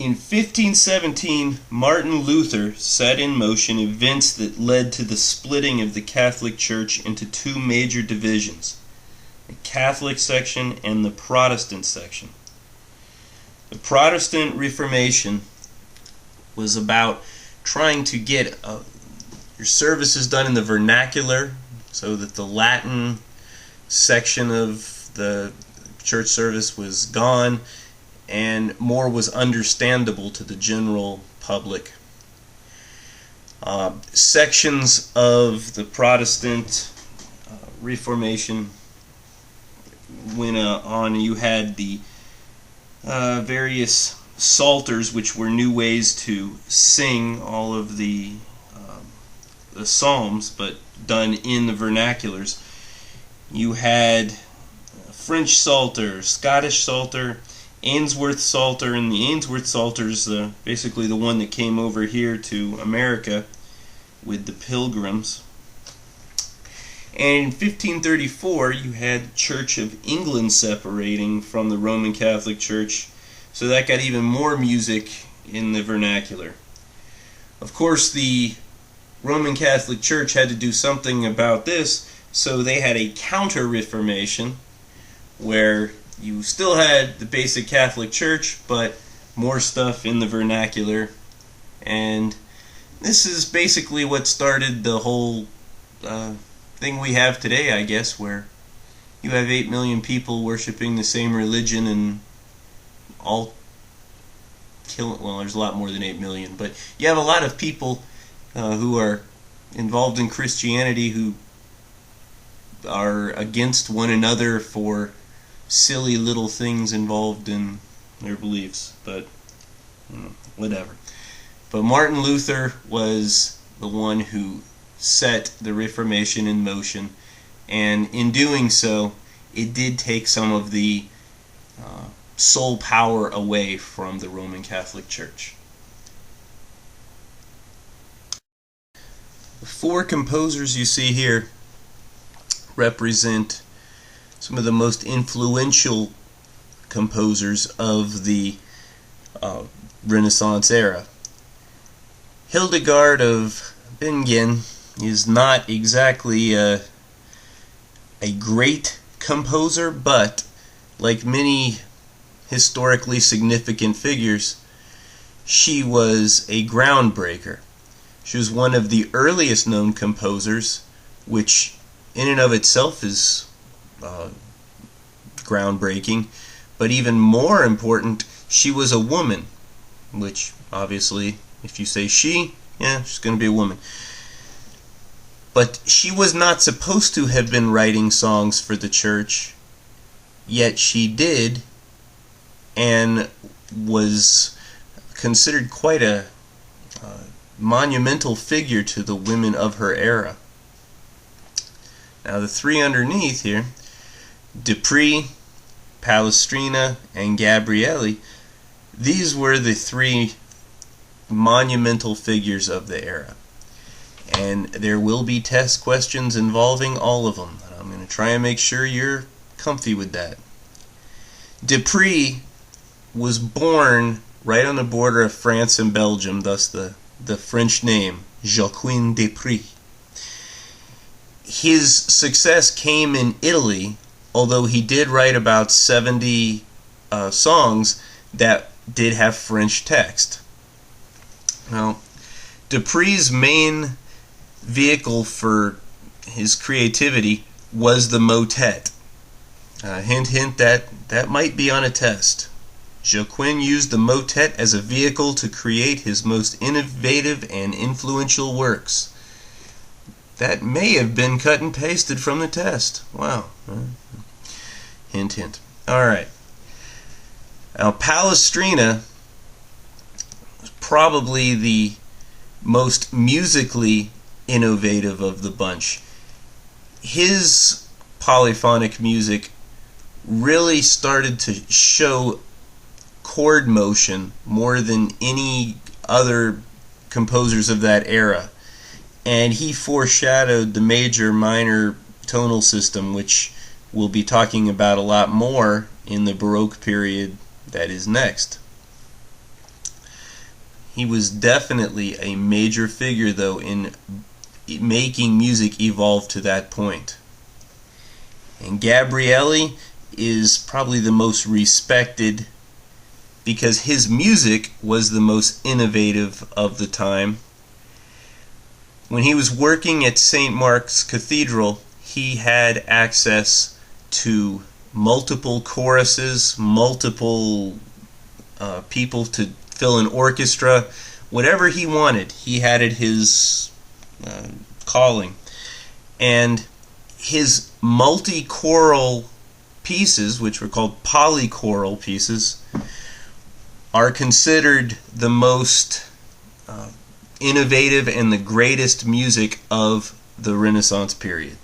In 1517, Martin Luther set in motion events that led to the splitting of the Catholic Church into two major divisions, the Catholic section and the Protestant section. The Protestant Reformation was about trying to get your services done in the vernacular so that the Latin section of the church service was gone and more was understandable to the general public. Sections of the Protestant Reformation went on. You had the various psalters, which were new ways to sing all of the psalms, but done in the vernaculars. You had French Psalter, Scottish Psalter, Ainsworth Psalter, and the Ainsworth Psalter is basically the one that came over here to America with the Pilgrims. And in 1534, you had the Church of England separating from the Roman Catholic Church, so that got even more music in the vernacular. Of course, the Roman Catholic Church had to do something about this, so they had a counter-reformation where you still had the basic Catholic Church, but more stuff in the vernacular. And this is basically what started the whole thing we have today, I guess, where you have 8 million people worshiping the same religion and all killing. Well, there's a lot more than 8 million, but you have a lot of people who are involved in Christianity who are against one another for silly little things involved in their beliefs, but whatever. But Martin Luther was the one who set the Reformation in motion, and in doing so, it did take some of the sole power away from the Roman Catholic Church. The 4 composers you see here represent some of the most influential composers of the Renaissance era. Hildegard of Bingen is not exactly a great composer, but like many historically significant figures, she was a groundbreaker. She was one of the earliest known composers, which in and of itself is groundbreaking, but even more important, she was a woman, which obviously, if you say she, yeah, she's going to be a woman. But she was not supposed to have been writing songs for the church, yet she did, and was considered quite a monumental figure to the women of her era. Now the 3 underneath here, Dupree, Palestrina, and Gabrielli, these were the 3 monumental figures of the era. And there will be test questions involving all of them. I'm going to try and make sure you're comfy with that. Dupree was born right on the border of France and Belgium, thus the French name, Joaquin Dupree. His success came in Italy, although he did write about 70 songs that did have French text. Now, Dupree's main vehicle for his creativity was the motet. Hint, hint, that might be on a test. Joaquin used the motet as a vehicle to create his most innovative and influential works. That may have been cut and pasted from the test. Wow. Hint, hint. Alright. Now, Palestrina was probably the most musically innovative of the bunch. His polyphonic music really started to show chord motion more than any other composers of that era, and he foreshadowed the major-minor tonal system, which we'll be talking about a lot more in the Baroque period that is next. He was definitely a major figure, though, in making music evolve to that point. And Gabrielli is probably the most respected because his music was the most innovative of the time. When he was working at St. Mark's Cathedral, he had access to multiple choruses, multiple people to fill an orchestra. Whatever he wanted, he had at his calling. And his multi-choral pieces, which were called polychoral pieces, are considered the most innovative and the greatest music of the Renaissance period.